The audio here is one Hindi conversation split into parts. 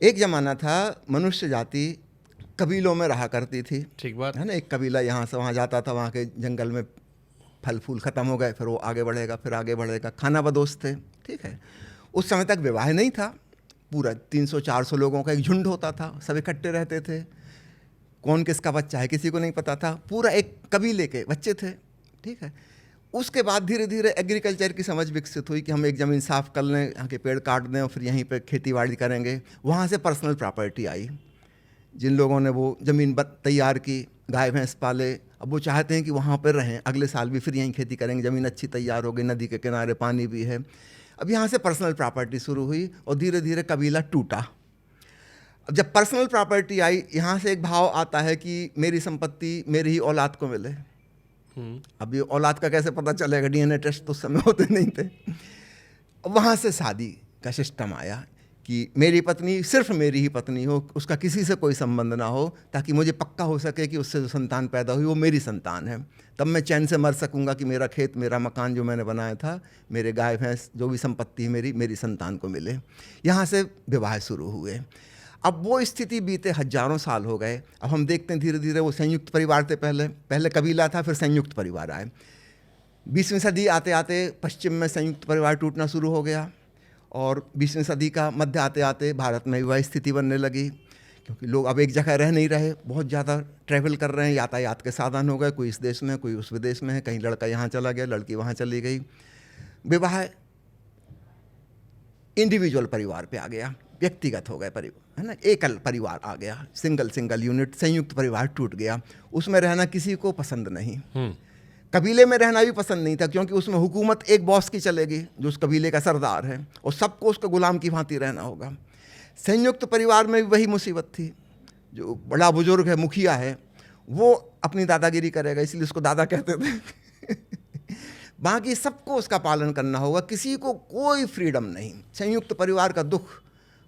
एक ज़माना था मनुष्य जाति कबीलों में रहा करती थी, ठीक बात है ना। एक कबीला यहाँ से वहाँ जाता था, वहाँ के जंगल में फल फूल ख़त्म हो गए, फिर वो आगे बढ़ेगा, फिर आगे बढ़ेगा, खाना बदोश थे, ठीक है। उस समय तक विवाह नहीं था, पूरा 300-400 लोगों का एक झुंड होता था, सब इकट्ठे रहते थे, कौन किसका बच्चा है किसी को नहीं पता था, पूरा एक कबीले के बच्चे थे, ठीक है। उसके बाद धीरे धीरे एग्रीकल्चर की समझ विकसित हुई कि हम एक ज़मीन साफ़ कर लें, यहाँ के पेड़ काट दें और फिर यहीं पे खेती बाड़ी करेंगे। वहाँ से पर्सनल प्रॉपर्टी आई, जिन लोगों ने वो ज़मीन तैयार की, गाय भैंस पाले, अब वो चाहते हैं कि वहाँ पर रहें, अगले साल भी फिर यहीं खेती करेंगे, ज़मीन अच्छी तैयार हो गई, नदी के किनारे पानी भी है। अब यहाँ से पर्सनल प्रॉपर्टी शुरू हुई और धीरे धीरे कबीला टूटा। अब जब पर्सनल प्रॉपर्टी आई, यहाँ से एक भाव आता है कि मेरी संपत्ति मेरी ही औलाद को मिले। अब ये औलाद का कैसे पता चलेगा, डीएनए टेस्ट तो उस समय होते नहीं थे। वहाँ से शादी का सिस्टम आया कि मेरी पत्नी सिर्फ मेरी ही पत्नी हो, उसका किसी से कोई संबंध ना हो, ताकि मुझे पक्का हो सके कि उससे जो संतान पैदा हुई वो मेरी संतान है। तब मैं चैन से मर सकूंगा कि मेरा खेत, मेरा मकान जो मैंने बनाया था, मेरे गाय भैंस, जो भी संपत्ति है मेरी संतान को मिले। यहाँ से विवाह शुरू हुए। अब वो स्थिति बीते हजारों साल हो गए। अब हम देखते हैं धीरे धीरे वो संयुक्त परिवार थे, पहले कबीला था, फिर संयुक्त परिवार आए। 20वीं सदी आते आते पश्चिम में संयुक्त परिवार टूटना शुरू हो गया और 20वीं सदी का मध्य आते आते भारत में वह स्थिति बनने लगी, क्योंकि लोग अब एक जगह रह नहीं रहे, बहुत ज़्यादा ट्रैवल कर रहे हैं, यातायात के साधन हो गए, कोई इस देश में कोई उस विदेश में है, कहीं लड़का यहाँ चला गया, लड़की वहाँ चली गई। विवाह इंडिविजुअल परिवार पे आ गया, व्यक्तिगत हो गए परिवार, है ना, एकल परिवार आ गया, सिंगल यूनिट, संयुक्त परिवार टूट गया। उसमें रहना किसी को पसंद नहीं। कबीले में रहना भी पसंद नहीं था, क्योंकि उसमें हुकूमत एक बॉस की चलेगी जो उस कबीले का सरदार है, और सबको उसका गुलाम की भांति रहना होगा। संयुक्त परिवार में भी वही मुसीबत थी, जो बड़ा बुजुर्ग है, मुखिया है, वो अपनी दादागिरी करेगा, इसलिए उसको दादा कहते थे। बाकी सबको उसका पालन करना होगा, किसी को कोई फ्रीडम नहीं। संयुक्त परिवार का दुख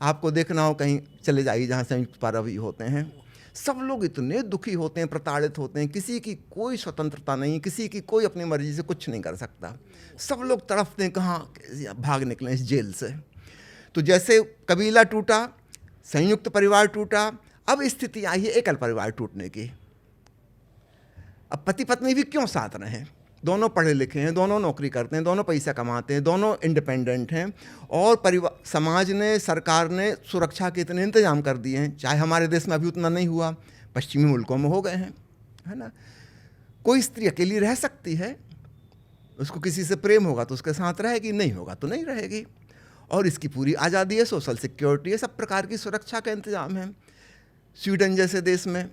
आपको देखना हो, कहीं चले जाइए जहाँ संयुक्त परिवार होते हैं, सब लोग इतने दुखी होते हैं, प्रताड़ित होते हैं, किसी की कोई स्वतंत्रता नहीं, किसी की कोई अपनी मर्जी से कुछ नहीं कर सकता, सब लोग तड़फते हैं कहाँ भाग निकलें इस जेल से। तो जैसे कबीला टूटा, संयुक्त परिवार टूटा, अब स्थिति आई है एकल परिवार टूटने की। अब पति पत्नी भी क्यों साथ रहें, दोनों पढ़े लिखे हैं, दोनों नौकरी करते हैं, दोनों पैसा कमाते हैं, दोनों इंडिपेंडेंट हैं, और परिवार, समाज ने, सरकार ने सुरक्षा के इतने इंतजाम कर दिए हैं, चाहे हमारे देश में अभी उतना नहीं हुआ, पश्चिमी मुल्कों में हो गए हैं, है ना। कोई स्त्री अकेली रह सकती है, उसको किसी से प्रेम होगा तो उसके साथ रहेगी, नहीं होगा तो नहीं रहेगी, और इसकी पूरी आज़ादी है, सोशल सिक्योरिटी है, सब प्रकार की सुरक्षा का इंतजाम है। स्वीडन जैसे देश में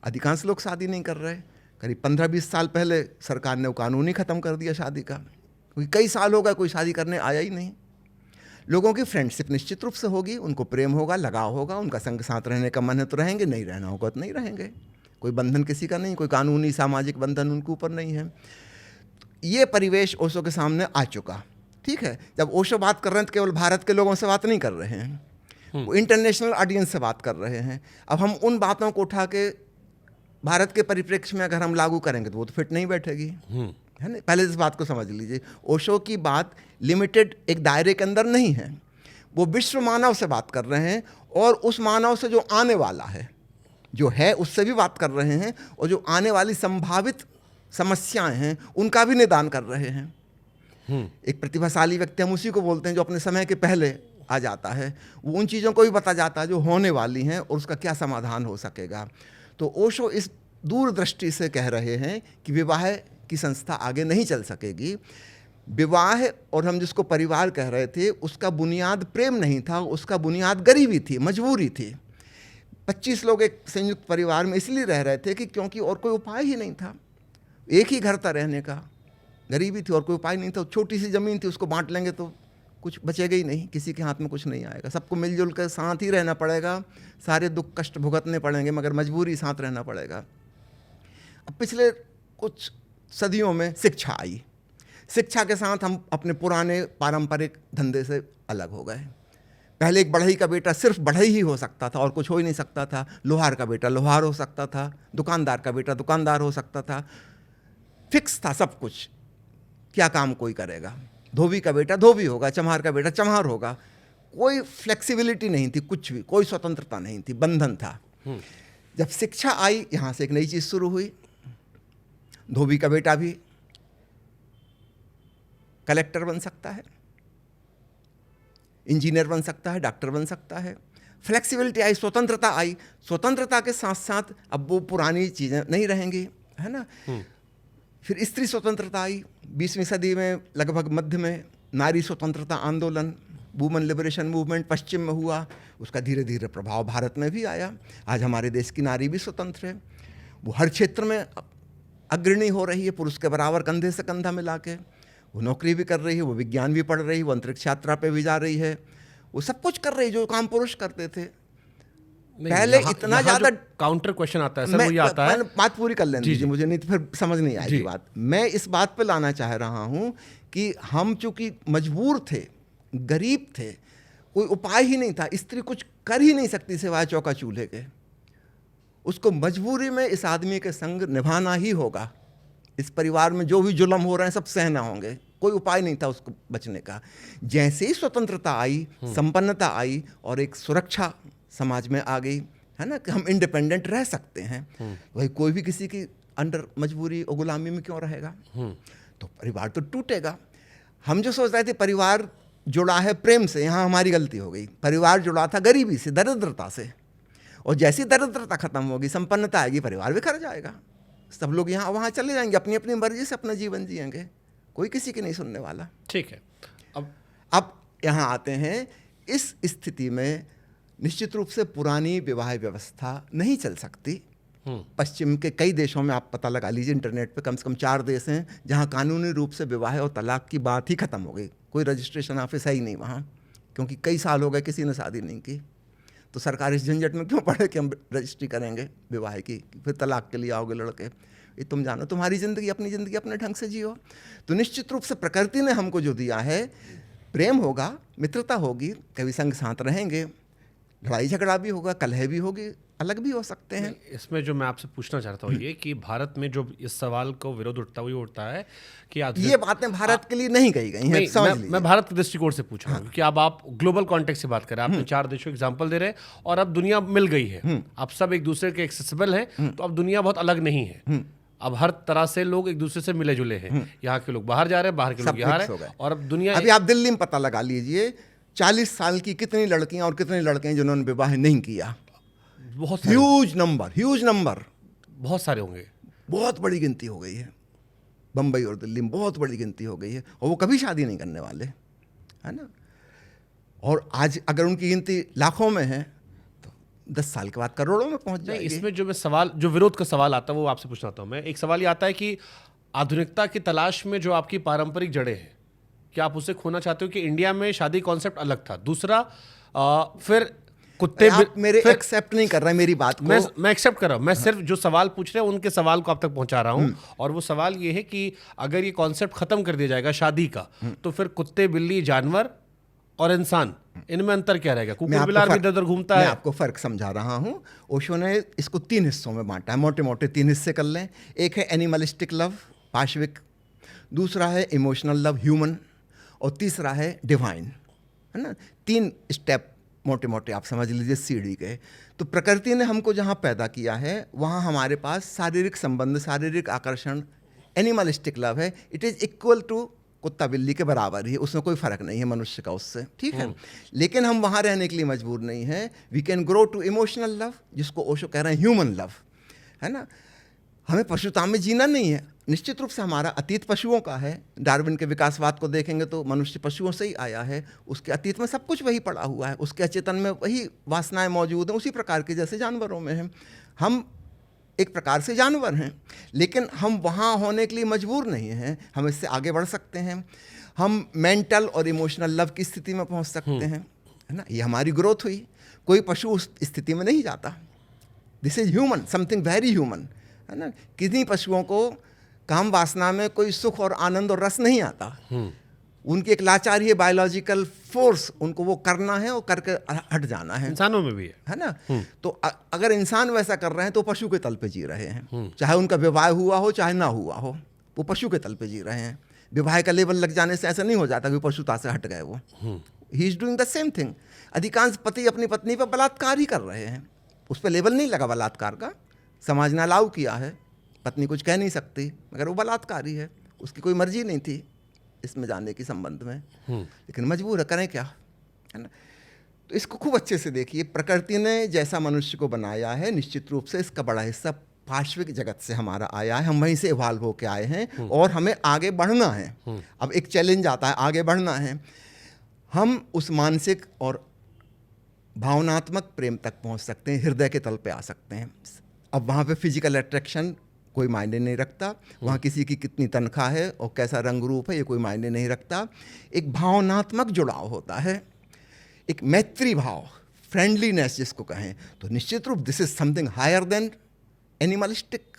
अधिकांश लोग शादी नहीं कर रहे, करीब 15-20 साल पहले सरकार ने वो कानून ही ख़त्म कर दिया शादी का, क्योंकि कई साल हो गए कोई शादी करने आया ही नहीं। लोगों की फ्रेंडशिप निश्चित रूप से होगी, उनको प्रेम होगा, लगाव होगा, उनका संग साथ रहने का मन है तो रहेंगे, नहीं रहना होगा तो नहीं रहेंगे, कोई बंधन किसी का नहीं, कोई कानूनी सामाजिक बंधन उनके ऊपर नहीं है। ये परिवेश ओशो के सामने आ चुका, ठीक है। जब ओशो बात कर रहे हैं तो केवल भारत के लोगों से बात नहीं कर रहे हैं, वो इंटरनेशनल ऑडियंस से बात कर रहे हैं। अब हम उन बातों को उठा के भारत के परिप्रेक्ष्य में अगर हम लागू करेंगे तो वो तो फिट नहीं बैठेगी, है ना। पहले इस बात को समझ लीजिए, ओशो की बात लिमिटेड एक दायरे के अंदर नहीं है, वो विश्व मानव से बात कर रहे हैं, और उस मानव से जो आने वाला है, जो है उससे भी बात कर रहे हैं, और जो आने वाली संभावित समस्याएं हैं उनका भी निदान कर रहे हैं। एक प्रतिभाशाली व्यक्ति हम उसी को बोलते हैं जो अपने समय के पहले आ जाता है, वो उन चीज़ों को भी बता जाता है जो होने वाली हैं और उसका क्या समाधान हो सकेगा। तो ओशो इस दूरदृष्टि से कह रहे हैं कि विवाह की संस्था आगे नहीं चल सकेगी। विवाह, और हम जिसको परिवार कह रहे थे, उसका बुनियाद प्रेम नहीं था, उसका बुनियाद गरीबी थी, मजबूरी थी। 25 लोग एक संयुक्त परिवार में इसलिए रह रहे थे कि क्योंकि और कोई उपाय ही नहीं था, एक ही घर था रहने का, गरीबी थी और कोई उपाय नहीं था। छोटी सी ज़मीन थी, उसको बांट लेंगे तो कुछ बचेगा ही नहीं, किसी के हाथ में कुछ नहीं आएगा, सबको मिलजुल कर साथ ही रहना पड़ेगा, सारे दुख कष्ट भुगतने पड़ेंगे, मगर मजबूरी साथ रहना पड़ेगा। अब पिछले कुछ सदियों में शिक्षा आई, शिक्षा के साथ हम अपने पुराने पारंपरिक धंधे से अलग हो गए। पहले एक बढ़ई का बेटा सिर्फ बढ़ई ही हो सकता था और कुछ हो ही नहीं सकता था, लोहार का बेटा लोहार हो सकता था, दुकानदार का बेटा दुकानदार हो सकता था, फिक्स था सब कुछ, क्या काम कोई करेगा। धोबी का बेटा धोबी होगा, चम्हार का बेटा चम्हार होगा, कोई फ्लेक्सिबिलिटी नहीं थी, कुछ भी, कोई स्वतंत्रता नहीं थी, बंधन था। जब शिक्षा आई, यहाँ से एक नई चीज़ शुरू हुई। धोबी का बेटा भी कलेक्टर बन सकता है, इंजीनियर बन सकता है, डॉक्टर बन सकता है। फ्लेक्सिबिलिटी आई, स्वतंत्रता आई। स्वतंत्रता के साथ साथ अब वो पुरानी चीज़ें नहीं रहेंगी, है ना। फिर स्त्री स्वतंत्रता आई 20वीं सदी में, लगभग मध्य में। नारी स्वतंत्रता आंदोलन, वुमेन लिबरेशन मूवमेंट पश्चिम में हुआ, उसका धीरे धीरे प्रभाव भारत में भी आया। आज हमारे देश की नारी भी स्वतंत्र है, वो हर क्षेत्र में अग्रणी हो रही है, पुरुष के बराबर कंधे से कंधा मिला के। वो नौकरी भी कर रही है, वो विज्ञान भी पढ़ रही है, वो अंतरिक्ष यात्रा पे भी जा रही है, वो सब कुछ कर रही है जो काम पुरुष करते थे। पहले इतना ज़्यादा काउंटर क्वेश्चन आता है सर, वो ये आता है। बात पूरी कर लेने दीजिए मुझे, नहीं तो फिर समझ नहीं आएगी बात। मैं इस बात पे लाना चाह रहा हूँ कि हम चूंकि मजबूर थे, गरीब थे, कोई उपाय ही नहीं था, स्त्री कुछ कर ही नहीं सकती सिवाय चौका चूल्हे के। उसको मजबूरी में इस आदमी के संग निभाना ही होगा। इस परिवार में जो भी जुल्म हो रहे हैं सब सहना होंगे, कोई उपाय नहीं था उसको बचने का। जैसे ही स्वतंत्रता आई, संपन्नता आई और एक सुरक्षा समाज में आ गई, है ना, कि हम इंडिपेंडेंट रह सकते हैं, भाई कोई भी किसी की अंडर मजबूरी और गुलामी में क्यों रहेगा। तो परिवार तो टूटेगा। हम जो सोच रहे थे परिवार जुड़ा है प्रेम से, यहाँ हमारी गलती हो गई। परिवार जुड़ा था गरीबी से, दरिद्रता से, और जैसी दरिद्रता खत्म होगी, संपन्नता आएगी, परिवार बिखर जाएगा। सब लोग यहाँ वहाँ चले जाएंगे, अपनी अपनी मर्जी से अपना जीवन जिएंगे, कोई किसी की नहीं सुनने वाला। ठीक है। अब यहाँ आते हैं, इस स्थिति में निश्चित रूप से पुरानी विवाह व्यवस्था नहीं चल सकती। पश्चिम के कई देशों में आप पता लगा लीजिए, इंटरनेट पे कम से कम 4 देश हैं जहाँ कानूनी रूप से विवाह और तलाक की बात ही खत्म हो गई। कोई रजिस्ट्रेशन ऑफिस है ही नहीं वहाँ, क्योंकि कई साल हो गए किसी ने शादी नहीं की। तो सरकार इस झंझट में क्यों पड़े कि हम रजिस्ट्री करेंगे विवाह की, फिर तलाक के लिए आओगे लड़के। ये तुम जानो, तुम्हारी ज़िंदगी अपने ढंग से जियो। तो निश्चित रूप से प्रकृति ने हमको जो दिया है, प्रेम होगा, मित्रता होगी, कभी संग साथ रहेंगे, लड़ाई झगड़ा भी होगा, कलह भी होगी, अलग भी हो सकते हैं। इसमें जो मैं आपसे पूछना चाहता हूँ ये कि भारत में जो इस सवाल को विरोध उठता है कि ये बातें भारत के लिए नहीं कही गई हैं, समझ लीजिए। मैं भारत के दृष्टिकोण से पूछ रहा हूँ कि अब आप ग्लोबल कॉन्टेक्स्ट से बात करें, आपने 4 देशों एग्जांपल दे रहे हैं, और अब दुनिया मिल गई है, अब सब एक दूसरे के एक्सेसिबल हैं, तो अब दुनिया बहुत अलग नहीं है। अब हर तरह से लोग एक दूसरे से मिले जुले हैं, यहाँ के लोग बाहर जा रहे हैं, बाहर के लोग यहाँ रहे हैं, और अब दुनिया। अभी आप दिल्ली में पता लगा लीजिए, 40 साल की कितनी लड़कियां और कितने लड़के हैं जिन्होंने विवाह नहीं किया। बहुत ह्यूज नंबर, बहुत सारे होंगे, बहुत बड़ी गिनती हो गई है। बम्बई और दिल्ली में बहुत बड़ी गिनती हो गई है, और वो कभी शादी नहीं करने वाले, है ना। और आज अगर उनकी गिनती लाखों में है तो 10 साल के बाद करोड़ों में पहुंच जाएगी। इसमें जो विरोध का सवाल आता है वो आपसे पूछना चाहता हूँ मैं। एक सवाल ये आता है कि आधुनिकता की तलाश में जो आपकी पारंपरिक जड़ें हैं, क्या आप उसे खोना चाहते हो कि इंडिया में शादी कॉन्सेप्ट अलग था? दूसरा, फिर कुत्ते आप मेरे एक्सेप्ट नहीं कर रहे मेरी बात को। मैं एक्सेप्ट कर रहा हूं, मैं सिर्फ जो सवाल पूछ रहे हैं उनके सवाल को आप तक पहुंचा रहा हूं। और वो सवाल ये है कि अगर ये कॉन्सेप्ट खत्म कर दिया जाएगा शादी का, तो फिर कुत्ते, बिल्ली, जानवर और इंसान, इनमें अंतर क्या रहेगा? कुकुर बिलार भी इधर घूमता है। मैं आपको फर्क समझा रहा हूं। ओशो ने इसको 3 हिस्सों में बांटा है, मोटे मोटे 3 हिस्से कर लें। एक है एनिमलिस्टिक लव, पाशविक, दूसरा है इमोशनल लव, ह्यूमन, और तीसरा है डिवाइन, है ना। 3 स्टेप मोटे मोटे आप समझ लीजिए सीढ़ी के। तो प्रकृति ने हमको जहाँ पैदा किया है वहाँ हमारे पास शारीरिक संबंध, शारीरिक आकर्षण, एनिमलिस्टिक लव है। इट इज़ इक्वल टू कुत्ता बिल्ली के बराबर ही, उसमें कोई फ़र्क नहीं है मनुष्य का उससे, ठीक है। लेकिन हम वहाँ रहने के लिए मजबूर नहीं हैं। We can grow to emotional love, जिसको ओशो कह रहे हैं ह्यूमन लव, है ना। हमें पशुता में जीना नहीं है। निश्चित रूप से हमारा अतीत पशुओं का है। डार्विन के विकासवाद को देखेंगे तो मनुष्य पशुओं से ही आया है। उसके अतीत में सब कुछ वही पड़ा हुआ है, उसके अचेतन में वही वासनाएं मौजूद हैं, उसी प्रकार के जैसे जानवरों में हैं। हम एक प्रकार से जानवर हैं, लेकिन हम वहाँ होने के लिए मजबूर नहीं हैं। हम इससे आगे बढ़ सकते हैं। हम मेंटल और इमोशनल लव की स्थिति में पहुँच सकते हैं, है ना। ये हमारी ग्रोथ हुई। कोई पशु उस स्थिति में नहीं जाता। This is human, something very human, है ना। किन्हीं पशुओं को काम वासना में कोई सुख और आनंद और रस नहीं आता। उनकी एक लाचारी है, बायोलॉजिकल फोर्स, उनको वो करना है और करके हट जाना है। इंसानों में भी है ना। तो अगर इंसान वैसा कर रहे हैं तो पशु के तल पे जी रहे हैं। चाहे उनका विवाह हुआ हो चाहे ना हुआ हो, वो पशु के तल पे जी रहे हैं। विवाह का लेवल लग जाने से ऐसा नहीं हो जाता कि पशुता से हट गए वो। He is doing the same thing. अधिकांश पति अपनी पत्नी पर बलात्कार ही कर रहे हैं, उस पर लेबल नहीं लगा बलात्कार का, समाज ने अलाउ किया है, पत्नी कुछ कह नहीं सकती, मगर वो बलात्कारी है, उसकी कोई मर्जी नहीं थी इसमें जाने की संबंध में, लेकिन मजबूर है, करें क्या, है ना। तो इसको खूब अच्छे से देखिए, प्रकृति ने जैसा मनुष्य को बनाया है, निश्चित रूप से इसका बड़ा हिस्सा पार्श्विक जगत से हमारा आया है, हम वहीं से इवाल्व होकर आए हैं और हमें आगे बढ़ना है। अब एक चैलेंज आता है, आगे बढ़ना है, हम उस मानसिक और भावनात्मक प्रेम तक पहुंच सकते हैं, हृदय के तल पे आ सकते हैं। अब वहाँ पे फिजिकल अट्रैक्शन कोई मायने नहीं रखता, वहाँ किसी की कितनी तनख्वाह है और कैसा रंग रूप है ये कोई मायने नहीं रखता, एक भावनात्मक जुड़ाव होता है, एक मैत्री भाव, फ्रेंडलीनेस जिसको कहें, तो निश्चित रूप this is something higher than animalistic.